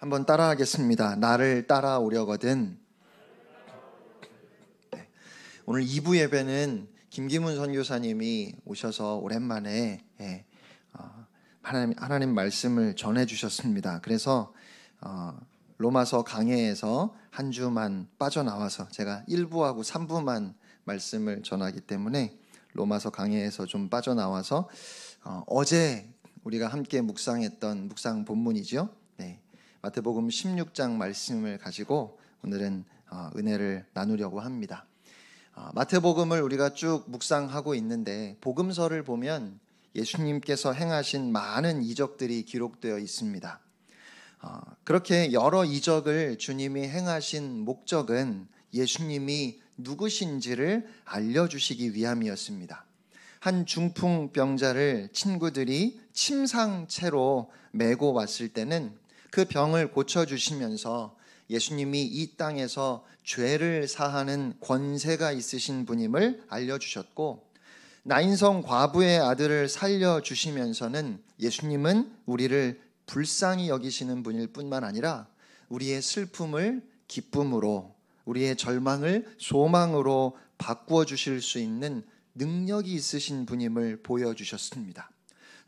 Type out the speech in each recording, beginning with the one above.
한번 따라하겠습니다. 나를 따라오려거든. 네. 오늘 2부 예배는 김기문 선교사님이 오셔서 오랜만에 하나님 말씀을 전해주셨습니다. 그래서 로마서 강해에서 한 주만 빠져나와서 제가 1부하고 3부만 말씀을 전하기 때문에 로마서 강해에서 좀 빠져나와서 어제 우리가 함께 묵상했던 묵상 본문이죠. 네. 마태복음 16장 말씀을 가지고 오늘은 은혜를 나누려고 합니다. 마태복음을 우리가 쭉 묵상하고 있는데 복음서를 보면 예수님께서 행하신 많은 이적들이 기록되어 있습니다. 그렇게 여러 이적을 주님이 행하신 목적은 예수님이 누구신지를 알려주시기 위함이었습니다. 한 중풍병자를 친구들이 침상채로 메고 왔을 때는 그 병을 고쳐주시면서 예수님이 이 땅에서 죄를 사하는 권세가 있으신 분임을 알려주셨고, 나인성 과부의 아들을 살려주시면서는 예수님은 우리를 불쌍히 여기시는 분일 뿐만 아니라 우리의 슬픔을 기쁨으로, 우리의 절망을 소망으로 바꾸어 주실 수 있는 능력이 있으신 분임을 보여주셨습니다.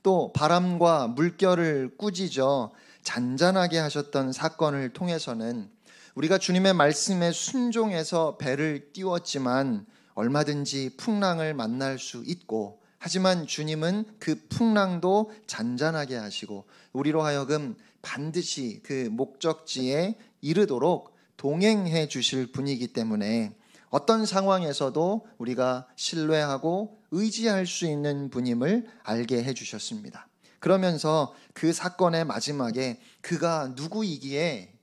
또 바람과 물결을 꾸짖어 잔잔하게 하셨던 사건을 통해서는 우리가 주님의 말씀에 순종해서 배를 띄웠지만 얼마든지 풍랑을 만날 수 있고, 하지만 주님은 그 풍랑도 잔잔하게 하시고 우리로 하여금 반드시 그 목적지에 이르도록 동행해 주실 분이기 때문에 어떤 상황에서도 우리가 신뢰하고 의지할 수 있는 분임을 알게 해주셨습니다. 그러면서 그 사건의 마지막에 그가 누구이기에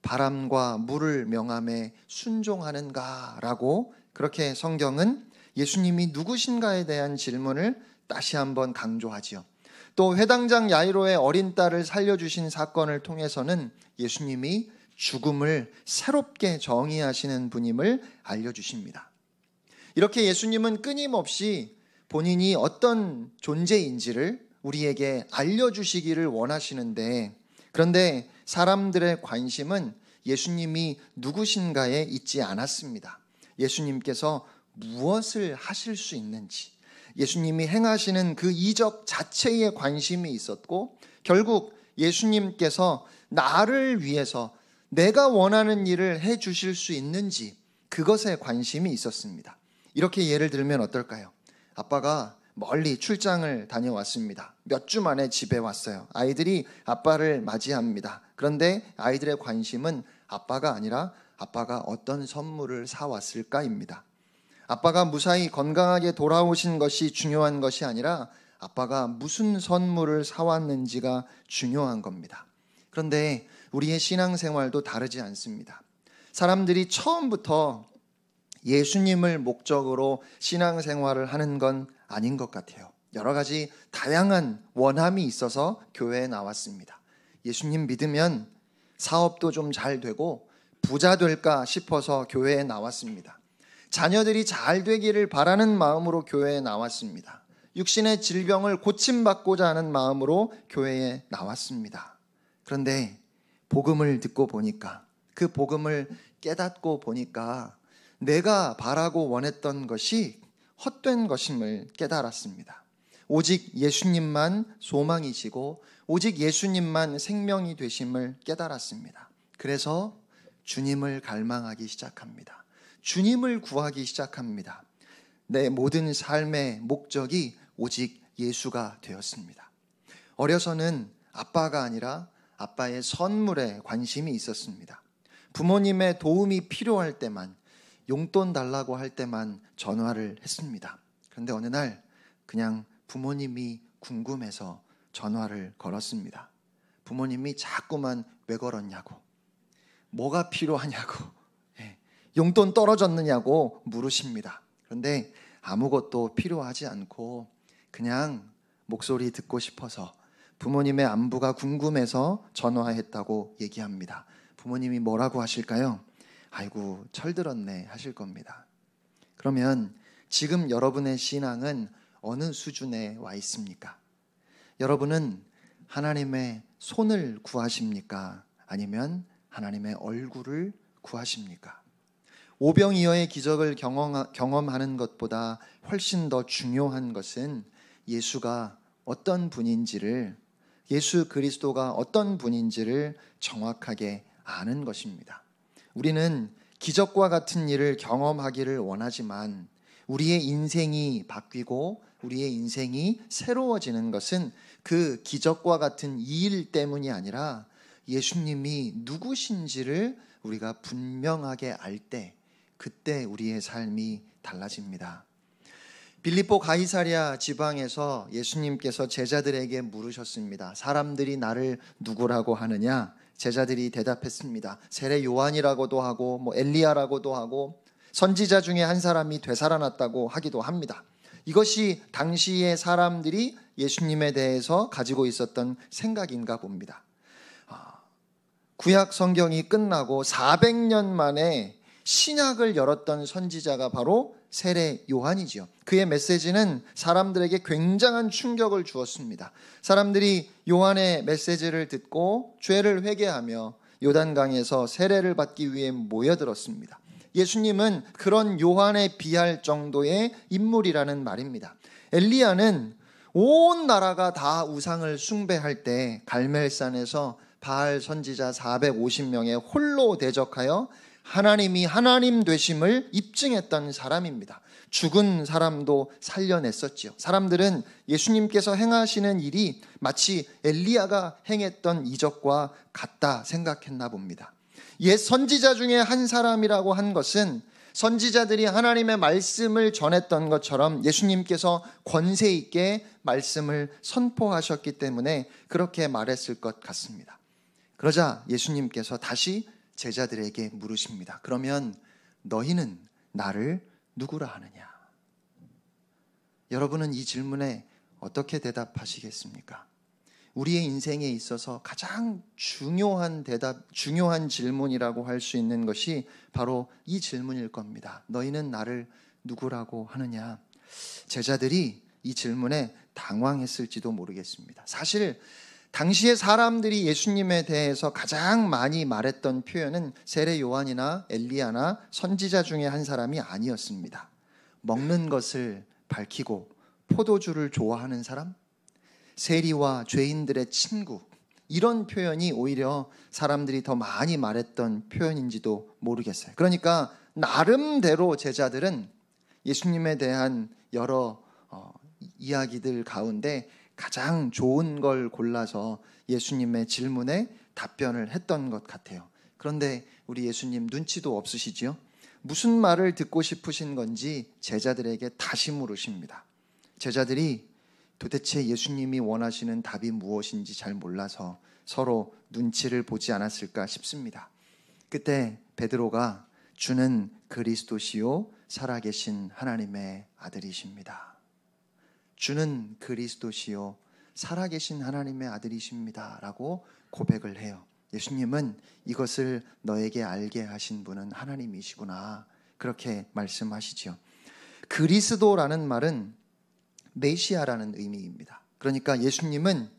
바람과 물을 명함에 순종하는가라고, 그렇게 성경은 예수님이 누구신가에 대한 질문을 다시 한번 강조하지요. 또 회당장 야이로의 어린 딸을 살려주신 사건을 통해서는 예수님이 죽음을 새롭게 정의하시는 분임을 알려주십니다. 이렇게 예수님은 끊임없이 본인이 어떤 존재인지를 우리에게 알려주시기를 원하시는데, 그런데 사람들의 관심은 예수님이 누구신가에 있지 않았습니다. 예수님께서 무엇을 하실 수 있는지, 예수님이 행하시는 그 이적 자체에 관심이 있었고, 결국 예수님께서 나를 위해서 내가 원하는 일을 해 주실 수 있는지, 그것에 관심이 있었습니다. 이렇게 예를 들면 어떨까요? 아빠가 멀리 출장을 다녀왔습니다. 몇 주 만에 집에 왔어요. 아이들이 아빠를 맞이합니다. 그런데 아이들의 관심은 아빠가 아니라 아빠가 어떤 선물을 사왔을까입니다. 아빠가 무사히 건강하게 돌아오신 것이 중요한 것이 아니라 아빠가 무슨 선물을 사왔는지가 중요한 겁니다. 그런데 우리의 신앙생활도 다르지 않습니다. 사람들이 처음부터 예수님을 목적으로 신앙생활을 하는 건 아닌 것 같아요. 여러 가지 다양한 원함이 있어서 교회에 나왔습니다. 예수님 믿으면 사업도 좀 잘 되고 부자 될까 싶어서 교회에 나왔습니다. 자녀들이 잘 되기를 바라는 마음으로 교회에 나왔습니다. 육신의 질병을 고침받고자 하는 마음으로 교회에 나왔습니다. 그런데 복음을 듣고 보니까, 그 복음을 깨닫고 보니까 내가 바라고 원했던 것이 헛된 것임을 깨달았습니다. 오직 예수님만 소망이시고 오직 예수님만 생명이 되심을 깨달았습니다. 그래서 주님을 갈망하기 시작합니다. 주님을 구하기 시작합니다. 내 모든 삶의 목적이 오직 예수가 되었습니다. 어려서는 아빠가 아니라 아빠의 선물에 관심이 있었습니다. 부모님의 도움이 필요할 때만, 용돈 달라고 할 때만 전화를 했습니다. 그런데 어느 날 그냥 부모님이 궁금해서 전화를 걸었습니다. 부모님이 자꾸만 왜 걸었냐고, 뭐가 필요하냐고, 용돈 떨어졌느냐고 물으십니다. 그런데 아무것도 필요하지 않고 그냥 목소리 듣고 싶어서, 부모님의 안부가 궁금해서 전화했다고 얘기합니다. 부모님이 뭐라고 하실까요? 아이고 철들었네 하실 겁니다. 그러면 지금 여러분의 신앙은 어느 수준에 와 있습니까? 여러분은 하나님의 손을 구하십니까? 아니면 하나님의 얼굴을 구하십니까? 오병이어의 기적을 경험하는 것보다 훨씬 더 중요한 것은 예수가 어떤 분인지를, 예수 그리스도가 어떤 분인지를 정확하게 아는 것입니다. 우리는 기적과 같은 일을 경험하기를 원하지만 우리의 인생이 바뀌고 우리의 인생이 새로워지는 것은 그 기적과 같은 이 일 때문이 아니라 예수님이 누구신지를 우리가 분명하게 알 때, 그때 우리의 삶이 달라집니다. 빌립보 가이사랴 지방에서 예수님께서 제자들에게 물으셨습니다. 사람들이 나를 누구라고 하느냐? 제자들이 대답했습니다. 세례 요한이라고도 하고 엘리야라고도 하고 선지자 중에 한 사람이 되살아났다고 하기도 합니다. 이것이 당시의 사람들이 예수님에 대해서 가지고 있었던 생각인가 봅니다. 구약 성경이 끝나고 400년 만에 신약을 열었던 선지자가 바로 세례 요한이지요. 그의 메시지는 사람들에게 굉장한 충격을 주었습니다. 사람들이 요한의 메시지를 듣고 죄를 회개하며 요단강에서 세례를 받기 위해 모여들었습니다. 예수님은 그런 요한에 비할 정도의 인물이라는 말입니다. 엘리야는 온 나라가 다 우상을 숭배할 때 갈멜산에서 바알 선지자 450명에 홀로 대적하여 하나님이 하나님 되심을 입증했던 사람입니다. 죽은 사람도 살려냈었지요. 사람들은 예수님께서 행하시는 일이 마치 엘리야가 행했던 이적과 같다 생각했나 봅니다. 옛 선지자 중에 한 사람이라고 한 것은 선지자들이 하나님의 말씀을 전했던 것처럼 예수님께서 권세 있게 말씀을 선포하셨기 때문에 그렇게 말했을 것 같습니다. 그러자 예수님께서 다시 제자들에게 물으십니다. 그러면 너희는 나를 누구라 하느냐? 여러분은 이 질문에 어떻게 대답하시겠습니까? 우리의 인생에 있어서 가장 중요한 질문이라고 할 수 있는 것이 바로 이 질문일 겁니다. 너희는 나를 누구라고 하느냐? 제자들이 이 질문에 당황했을지도 모르겠습니다. 사실 당시의 사람들이 예수님에 대해서 가장 많이 말했던 표현은 세례 요한이나 엘리야나 선지자 중에 한 사람이 아니었습니다. 먹는 것을 밝히고 포도주를 좋아하는 사람, 세리와 죄인들의 친구, 이런 표현이 오히려 사람들이 더 많이 말했던 표현인지도 모르겠어요. 그러니까 나름대로 제자들은 예수님에 대한 여러 이야기들 가운데 가장 좋은 걸 골라서 예수님의 질문에 답변을 했던 것 같아요. 그런데 우리 예수님 눈치도 없으시지요? 무슨 말을 듣고 싶으신 건지 제자들에게 다시 물으십니다. 제자들이 도대체 예수님이 원하시는 답이 무엇인지 잘 몰라서 서로 눈치를 보지 않았을까 싶습니다. 그때 베드로가 주는 그리스도시요 살아계신 하나님의 아들이십니다. 주는 그리스도시요 살아계신 하나님의 아들이십니다 라고 고백을 해요. 예수님은 이것을 너에게 알게 하신 분은 하나님이시구나, 그렇게 말씀하시죠. 그리스도라는 말은 메시아라는 의미입니다. 그러니까 예수님은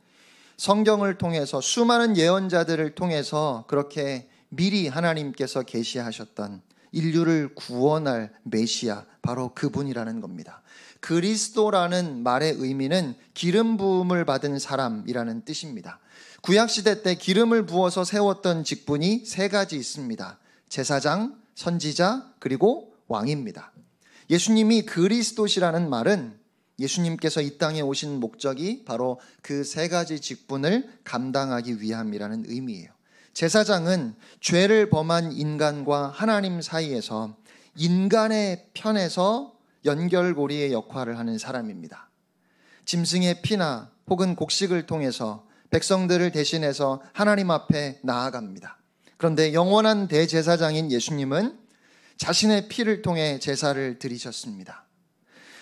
성경을 통해서 수많은 예언자들을 통해서 그렇게 미리 하나님께서 계시하셨던 인류를 구원할 메시아, 바로 그분이라는 겁니다. 그리스도라는 말의 의미는 기름 부음을 받은 사람이라는 뜻입니다. 구약시대 때 기름을 부어서 세웠던 직분이 세 가지 있습니다. 제사장, 선지자, 그리고 왕입니다. 예수님이 그리스도시라는 말은 예수님께서 이 땅에 오신 목적이 바로 그 세 가지 직분을 감당하기 위함이라는 의미예요. 제사장은 죄를 범한 인간과 하나님 사이에서 인간의 편에서 연결고리의 역할을 하는 사람입니다. 짐승의 피나 혹은 곡식을 통해서 백성들을 대신해서 하나님 앞에 나아갑니다. 그런데 영원한 대제사장인 예수님은 자신의 피를 통해 제사를 드리셨습니다.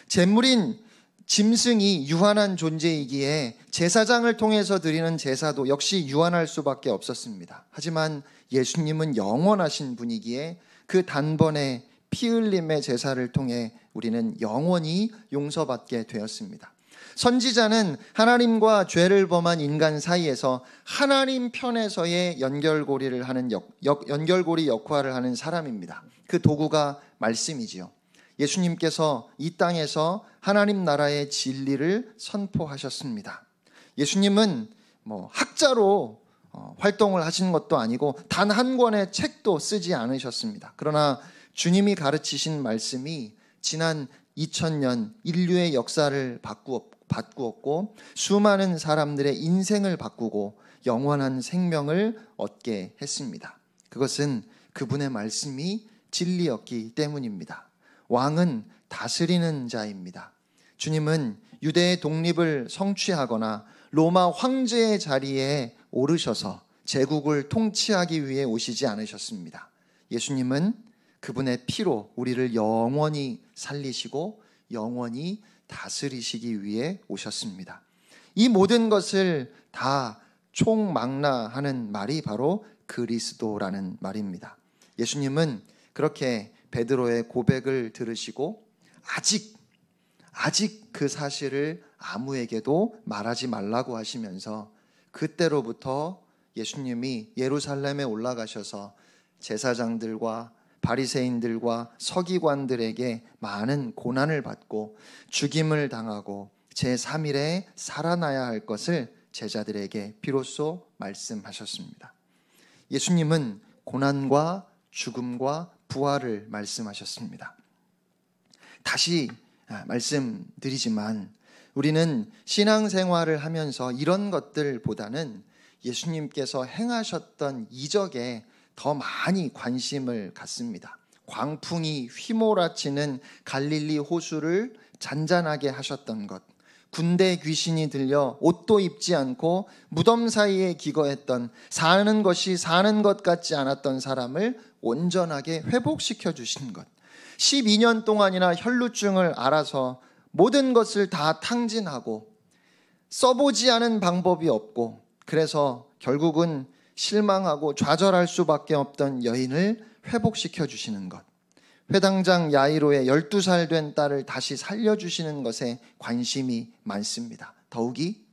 제물인 짐승이 유한한 존재이기에 제사장을 통해서 드리는 제사도 역시 유한할 수밖에 없었습니다. 하지만 예수님은 영원하신 분이기에 그 단번에 피 흘림의 제사를 통해 우리는 영원히 용서받게 되었습니다. 선지자는 하나님과 죄를 범한 인간 사이에서 하나님 편에서의 연결고리 역할을 하는 사람입니다. 그 도구가 말씀이지요. 예수님께서 이 땅에서 하나님 나라의 진리를 선포하셨습니다. 예수님은 학자로 활동을 하신 것도 아니고 단 한 권의 책도 쓰지 않으셨습니다. 그러나 주님이 가르치신 말씀이 지난 2000년 인류의 역사를 바꾸었고 수많은 사람들의 인생을 바꾸고 영원한 생명을 얻게 했습니다. 그것은 그분의 말씀이 진리였기 때문입니다. 왕은 다스리는 자입니다. 주님은 유대의 독립을 성취하거나 로마 황제의 자리에 오르셔서 제국을 통치하기 위해 오시지 않으셨습니다. 예수님은 그분의 피로 우리를 영원히 살리시고 영원히 다스리시기 위해 오셨습니다. 이 모든 것을 다 총망라하는 말이 바로 그리스도라는 말입니다. 예수님은 그렇게 베드로의 고백을 들으시고 아직 그 사실을 아무에게도 말하지 말라고 하시면서 그때로부터 예수님이 예루살렘에 올라가셔서 제사장들과 바리새인들과 서기관들에게 많은 고난을 받고 죽임을 당하고 제3일에 살아나야 할 것을 제자들에게 비로소 말씀하셨습니다. 예수님은 고난과 죽음과 부활을 말씀하셨습니다. 다시 말씀드리지만 우리는 신앙생활을 하면서 이런 것들보다는 예수님께서 행하셨던 이적에 더 많이 관심을 갖습니다. 광풍이 휘몰아치는 갈릴리 호수를 잔잔하게 하셨던 것, 군대 귀신이 들려 옷도 입지 않고 무덤 사이에 기거했던 사는 것이 사는 것 같지 않았던 사람을 온전하게 회복시켜 주신 것, 12년 동안이나 혈루증을 앓아서 모든 것을 다 탕진하고 써보지 않은 방법이 없고 그래서 결국은 실망하고 좌절할 수밖에 없던 여인을 회복시켜 주시는 것, 회당장 야이로의 12살 된 딸을 다시 살려주시는 것에 관심이 많습니다. 더욱이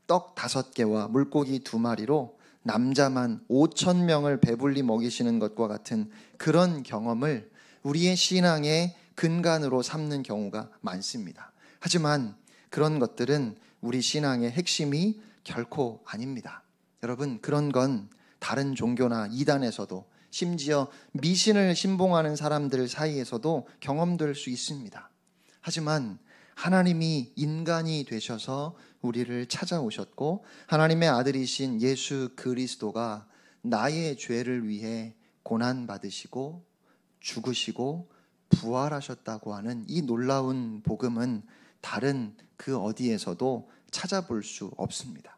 떡 5개와 물고기 2마리로 남자만 5,000명을 배불리 먹이시는 것과 같은 그런 경험을 우리의 신앙의 근간으로 삼는 경우가 많습니다. 하지만 그런 것들은 우리 신앙의 핵심이 결코 아닙니다. 여러분, 그런 건 다른 종교나 이단에서도 심지어 미신을 신봉하는 사람들 사이에서도 경험될 수 있습니다. 하지만 하나님이 인간이 되셔서 우리를 찾아오셨고 하나님의 아들이신 예수 그리스도가 나의 죄를 위해 고난받으시고 죽으시고 부활하셨다고 하는 이 놀라운 복음은 다른 그 어디에서도 찾아볼 수 없습니다.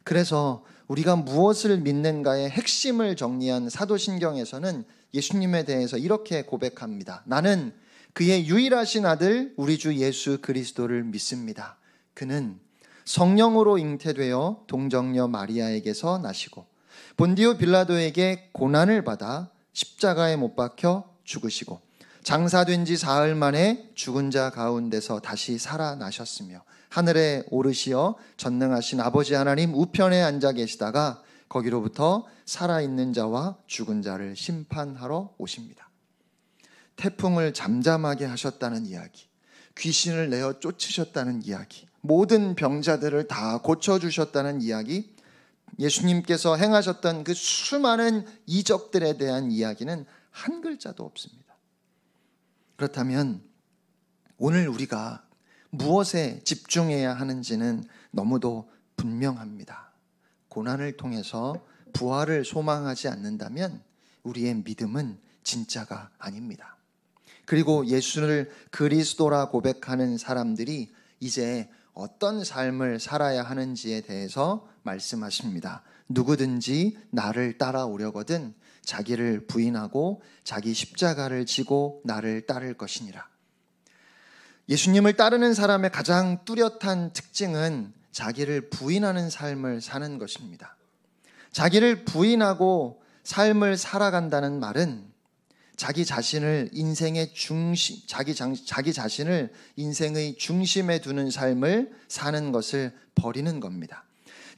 그래서 우리가 무엇을 믿는가의 핵심을 정리한 사도신경에서는 예수님에 대해서 이렇게 고백합니다. 나는 그의 유일하신 아들 우리 주 예수 그리스도를 믿습니다. 그는 성령으로 잉태되어 동정녀 마리아에게서 나시고 본디오 빌라도에게 고난을 받아 십자가에 못 박혀 죽으시고 장사된 지 사흘 만에 죽은 자 가운데서 다시 살아나셨으며 하늘에 오르시어 전능하신 아버지 하나님 우편에 앉아 계시다가 거기로부터 살아있는 자와 죽은 자를 심판하러 오십니다. 태풍을 잠잠하게 하셨다는 이야기, 귀신을 내어 쫓으셨다는 이야기, 모든 병자들을 다 고쳐주셨다는 이야기, 예수님께서 행하셨던 그 수많은 이적들에 대한 이야기는 한 글자도 없습니다. 그렇다면 오늘 우리가 무엇에 집중해야 하는지는 너무도 분명합니다. 고난을 통해서 부활을 소망하지 않는다면 우리의 믿음은 진짜가 아닙니다. 그리고 예수를 그리스도라 고백하는 사람들이 이제 어떤 삶을 살아야 하는지에 대해서 말씀하십니다. 누구든지 나를 따라오려거든 자기를 부인하고 자기 십자가를 지고 나를 따를 것이니라. 예수님을 따르는 사람의 가장 뚜렷한 특징은 자기를 부인하는 삶을 사는 것입니다. 자기를 부인하고 삶을 살아간다는 말은 자기 자신을 인생의 중심, 자기 자신을 인생의 중심에 두는 삶을 사는 것을 버리는 겁니다.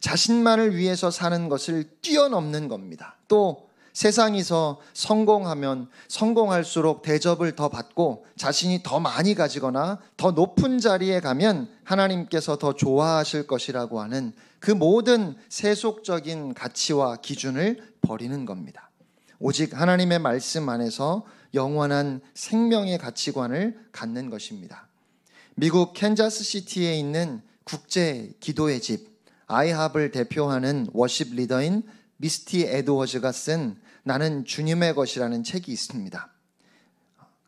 자신만을 위해서 사는 것을 뛰어넘는 겁니다. 또 세상에서 성공하면 성공할수록 대접을 더 받고 자신이 더 많이 가지거나 더 높은 자리에 가면 하나님께서 더 좋아하실 것이라고 하는 그 모든 세속적인 가치와 기준을 버리는 겁니다. 오직 하나님의 말씀 안에서 영원한 생명의 가치관을 갖는 것입니다. 미국 캔자스시티에 있는 국제 기도의 집 아이합을 대표하는 워십 리더인 미스티 에드워즈가 쓴 나는 주님의 것이라는 책이 있습니다.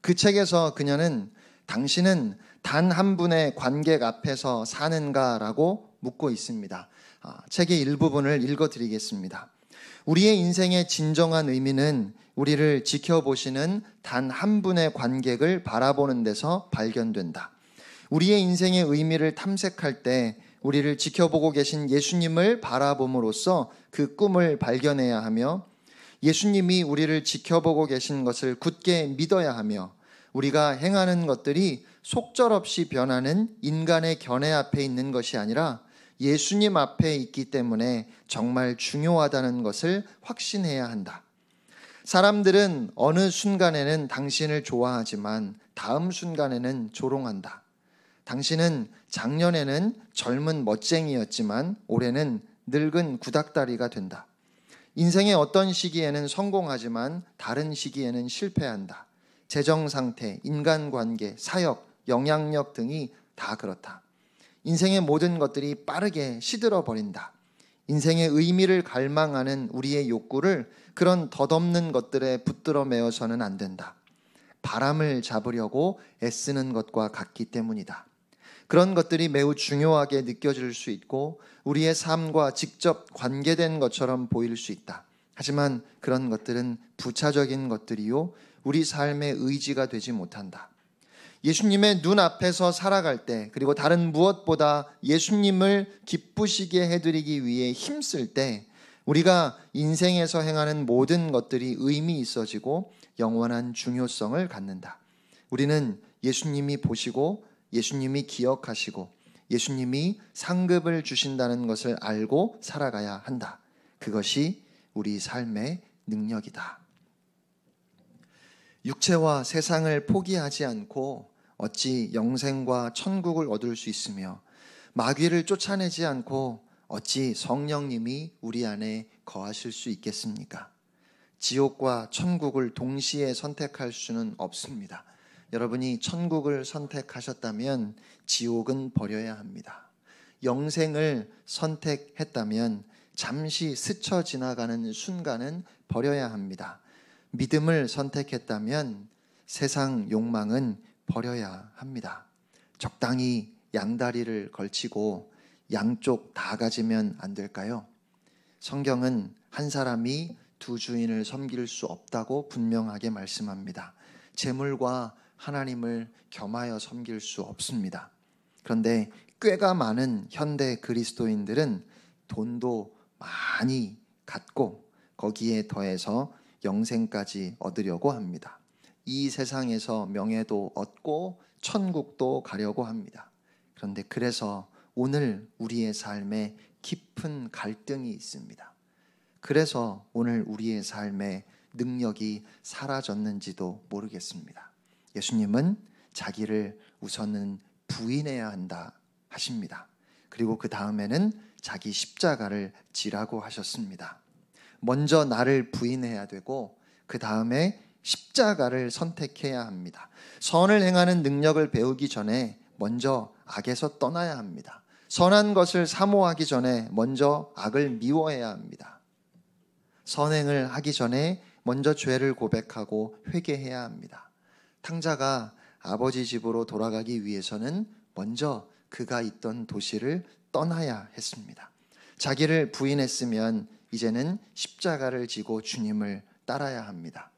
그 책에서 그녀는 당신은 단 한 분의 관객 앞에서 사는가라고 묻고 있습니다. 책의 일부분을 읽어드리겠습니다. 우리의 인생의 진정한 의미는 우리를 지켜보시는 단 한 분의 관객을 바라보는 데서 발견된다. 우리의 인생의 의미를 탐색할 때 우리를 지켜보고 계신 예수님을 바라봄으로써 그 꿈을 발견해야 하며 예수님이 우리를 지켜보고 계신 것을 굳게 믿어야 하며 우리가 행하는 것들이 속절없이 변하는 인간의 견해 앞에 있는 것이 아니라 예수님 앞에 있기 때문에 정말 중요하다는 것을 확신해야 한다. 사람들은 어느 순간에는 당신을 좋아하지만 다음 순간에는 조롱한다. 당신은 작년에는 젊은 멋쟁이였지만 올해는 늙은 구닥다리가 된다. 인생의 어떤 시기에는 성공하지만 다른 시기에는 실패한다. 재정 상태, 인간관계, 사역, 영향력 등이 다 그렇다. 인생의 모든 것들이 빠르게 시들어 버린다. 인생의 의미를 갈망하는 우리의 욕구를 그런 덧없는 것들에 붙들어 매어서는 안 된다. 바람을 잡으려고 애쓰는 것과 같기 때문이다. 그런 것들이 매우 중요하게 느껴질 수 있고 우리의 삶과 직접 관계된 것처럼 보일 수 있다. 하지만 그런 것들은 부차적인 것들이요 우리 삶의 의지가 되지 못한다. 예수님의 눈앞에서 살아갈 때 그리고 다른 무엇보다 예수님을 기쁘시게 해드리기 위해 힘쓸 때 우리가 인생에서 행하는 모든 것들이 의미 있어지고 영원한 중요성을 갖는다. 우리는 예수님이 보시고 예수님이 기억하시고 예수님이 상급을 주신다는 것을 알고 살아가야 한다. 그것이 우리 삶의 능력이다. 육체와 세상을 포기하지 않고 어찌 영생과 천국을 얻을 수 있으며 마귀를 쫓아내지 않고 어찌 성령님이 우리 안에 거하실 수 있겠습니까? 지옥과 천국을 동시에 선택할 수는 없습니다. 여러분이 천국을 선택하셨다면 지옥은 버려야 합니다. 영생을 선택했다면 잠시 스쳐 지나가는 순간은 버려야 합니다. 믿음을 선택했다면 세상 욕망은 버려야 합니다. 적당히 양다리를 걸치고 양쪽 다 가지면 안 될까요? 성경은 한 사람이 두 주인을 섬길 수 없다고 분명하게 말씀합니다. 재물과 하나님을 겸하여 섬길 수 없습니다. 그런데 꽤가 많은 현대 그리스도인들은 돈도 많이 갖고 거기에 더해서 영생까지 얻으려고 합니다. 이 세상에서 명예도 얻고 천국도 가려고 합니다. 그런데 그래서 오늘 우리의 삶에 깊은 갈등이 있습니다. 그래서 오늘 우리의 삶에 능력이 사라졌는지도 모르겠습니다. 예수님은 자기를 우선은 부인해야 한다 하십니다. 그리고 그 다음에는 자기 십자가를 지라고 하셨습니다. 먼저 나를 부인해야 되고 그 다음에 십자가를 선택해야 합니다. 선을 행하는 능력을 배우기 전에 먼저 악에서 떠나야 합니다. 선한 것을 사모하기 전에 먼저 악을 미워해야 합니다. 선행을 하기 전에 먼저 죄를 고백하고 회개해야 합니다. 탕자가 아버지 집으로 돌아가기 위해서는 먼저 그가 있던 도시를 떠나야 했습니다. 자기를 부인했으면 이제는 십자가를 지고 주님을 따라야 합니다.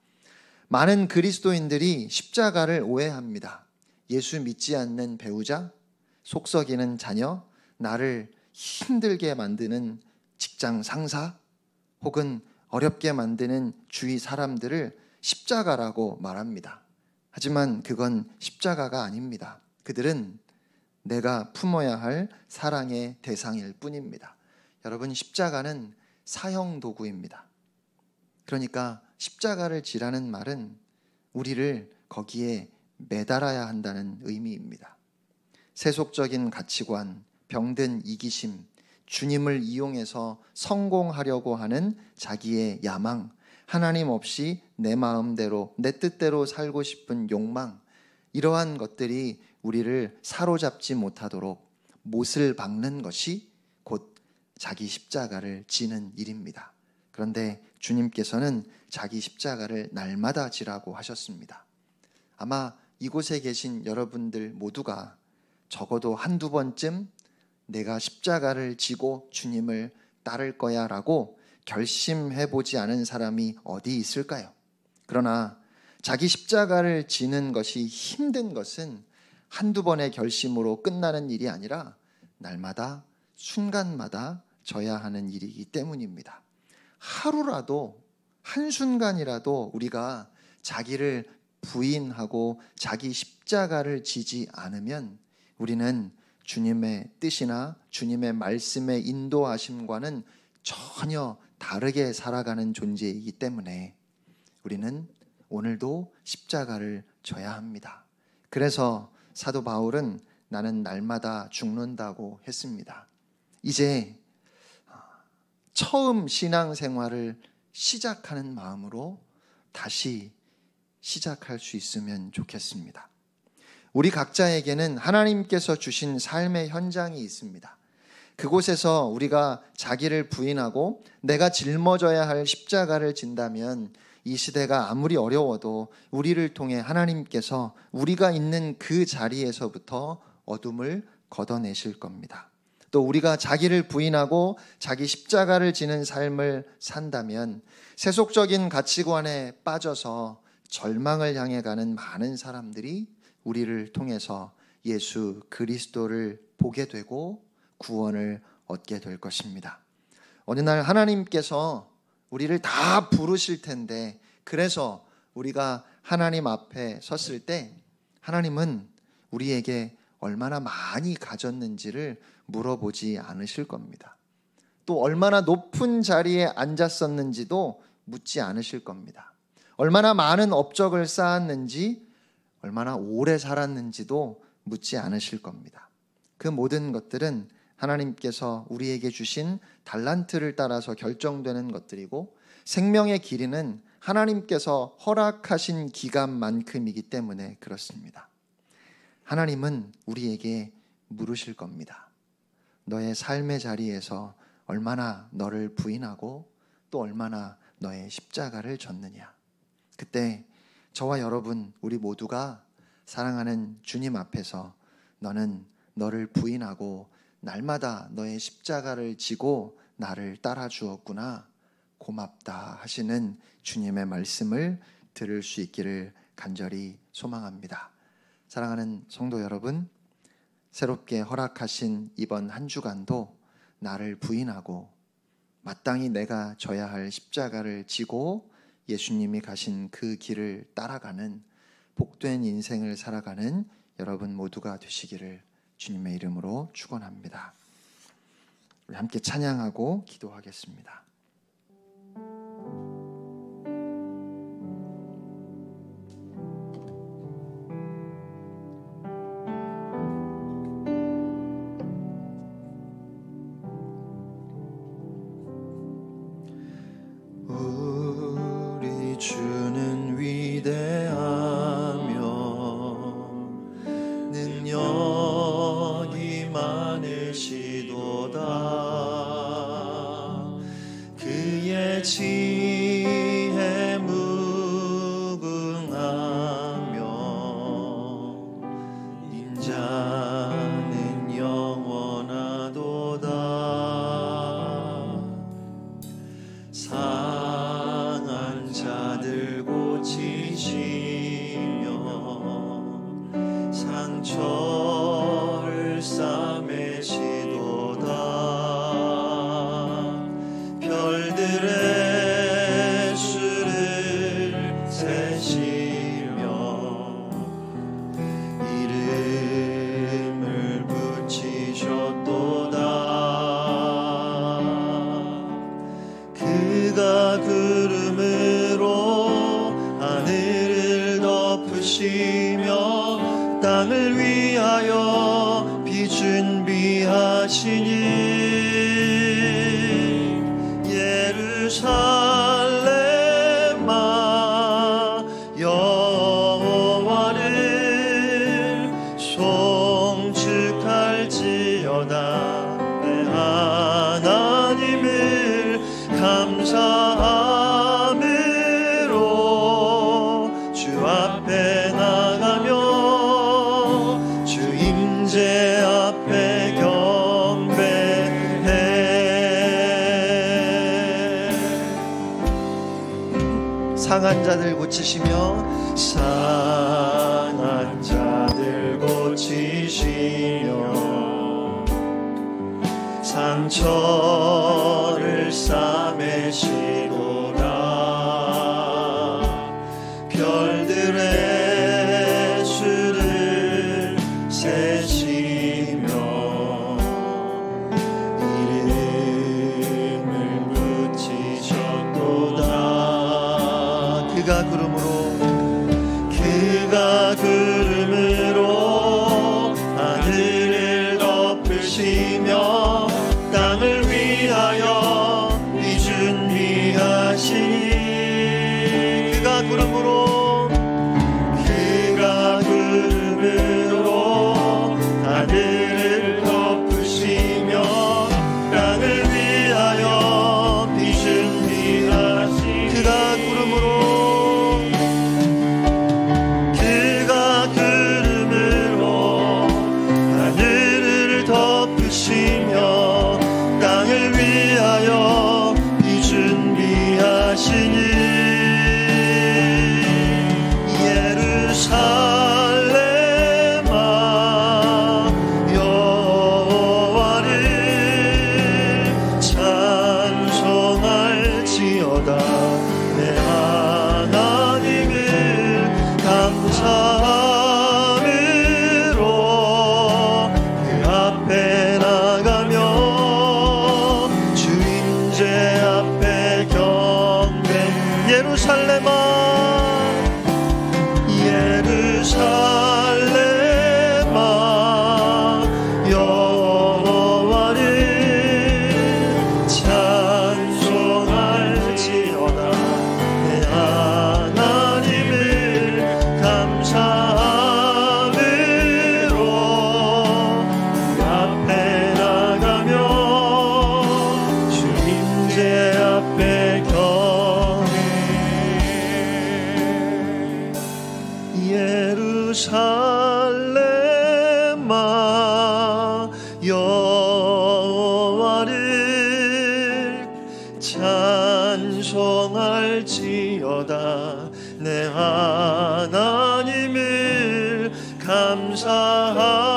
많은 그리스도인들이 십자가를 오해합니다. 예수 믿지 않는 배우자, 속썩이는 자녀, 나를 힘들게 만드는 직장 상사, 혹은 어렵게 만드는 주위 사람들을 십자가라고 말합니다. 하지만 그건 십자가가 아닙니다. 그들은 내가 품어야 할 사랑의 대상일 뿐입니다. 여러분, 십자가는 사형 도구입니다. 그러니까 십자가를 지라는 말은 우리를 거기에 매달아야 한다는 의미입니다. 세속적인 가치관, 병든 이기심, 주님을 이용해서 성공하려고 하는 자기의 야망, 하나님 없이 내 마음대로, 내 뜻대로 살고 싶은 욕망, 이러한 것들이 우리를 사로잡지 못하도록 못을 박는 것이 곧 자기 십자가를 지는 일입니다. 그런데 주님께서는 자기 십자가를 날마다 지라고 하셨습니다. 아마 이곳에 계신 여러분들 모두가 적어도 한두 번쯤 내가 십자가를 지고 주님을 따를 거야 라고 결심해보지 않은 사람이 어디 있을까요? 그러나 자기 십자가를 지는 것이 힘든 것은 한두 번의 결심으로 끝나는 일이 아니라 날마다 순간마다 져야 하는 일이기 때문입니다. 하루라도, 한순간이라도 우리가 자기를 부인하고 자기 십자가를 지지 않으면 우리는 주님의 뜻이나 주님의 말씀의 인도하심과는 전혀 다르게 살아가는 존재이기 때문에 우리는 오늘도 십자가를 져야 합니다. 그래서 사도 바울은 나는 날마다 죽는다고 했습니다. 이제 처음 신앙생활을 시작하는 마음으로 다시 시작할 수 있으면 좋겠습니다. 우리 각자에게는 하나님께서 주신 삶의 현장이 있습니다. 그곳에서 우리가 자기를 부인하고 내가 짊어져야 할 십자가를 진다면 이 시대가 아무리 어려워도 우리를 통해 하나님께서 우리가 있는 그 자리에서부터 어둠을 걷어내실 겁니다. 또 우리가 자기를 부인하고 자기 십자가를 지는 삶을 산다면 세속적인 가치관에 빠져서 절망을 향해 가는 많은 사람들이 우리를 통해서 예수 그리스도를 보게 되고 구원을 얻게 될 것입니다. 어느 날 하나님께서 우리를 다 부르실 텐데, 그래서 우리가 하나님 앞에 섰을 때 하나님은 우리에게 얼마나 많이 가졌는지를 물어보지 않으실 겁니다. 또 얼마나 높은 자리에 앉았었는지도 묻지 않으실 겁니다. 얼마나 많은 업적을 쌓았는지, 얼마나 오래 살았는지도 묻지 않으실 겁니다. 그 모든 것들은 하나님께서 우리에게 주신 달란트를 따라서 결정되는 것들이고, 생명의 길이는 하나님께서 허락하신 기간만큼이기 때문에 그렇습니다. 하나님은 우리에게 물으실 겁니다. 너의 삶의 자리에서 얼마나 너를 부인하고 또 얼마나 너의 십자가를 졌느냐. 그때 저와 여러분, 우리 모두가 사랑하는 주님 앞에서 너는 너를 부인하고 날마다 너의 십자가를 지고 나를 따라 주었구나, 고맙다 하시는 주님의 말씀을 들을 수 있기를 간절히 소망합니다. 사랑하는 성도 여러분, 새롭게 허락하신 이번 한 주간도 나를 부인하고 마땅히 내가 져야 할 십자가를 지고 예수님이 가신 그 길을 따라가는 복된 인생을 살아가는 여러분 모두가 되시기를 주님의 이름으로 축원합니다. 우리 함께 찬양하고 기도하겠습니다. 우리 주는 위대하며 능력이 많으시도다. 그의 지혜 무궁하며 인자는 영원하도다. 상한 자들 고치시며 상처를 싸매시도다. 별들의 수를 상한 자들 고치시며 상한 자들 고치시며 상처를 싸매시도다 별들의 수를 세시며 이름을 붙이셨도다 그가 구름으로 하늘을 덮으시며 땅을 위하여 준비하시니 그가 구름으로 하늘을 덮으시며 땅을 위하여 준비하시니 그가 구름으로 하늘을 덮으시며 땅을 위하여 준비하시니 예루살렘아 여호와를 찬송할지어다 내 하나님을 감사함으로 그 앞에 나가며 주인제 앞에 경배 예루살렘아 여호와를 찬송할지어다 내 하나님을 감사함으로 그 앞에 나가며 주님제 앞에 예루살렘아 여호와를 찬송할지어다 내 하나님을 감사하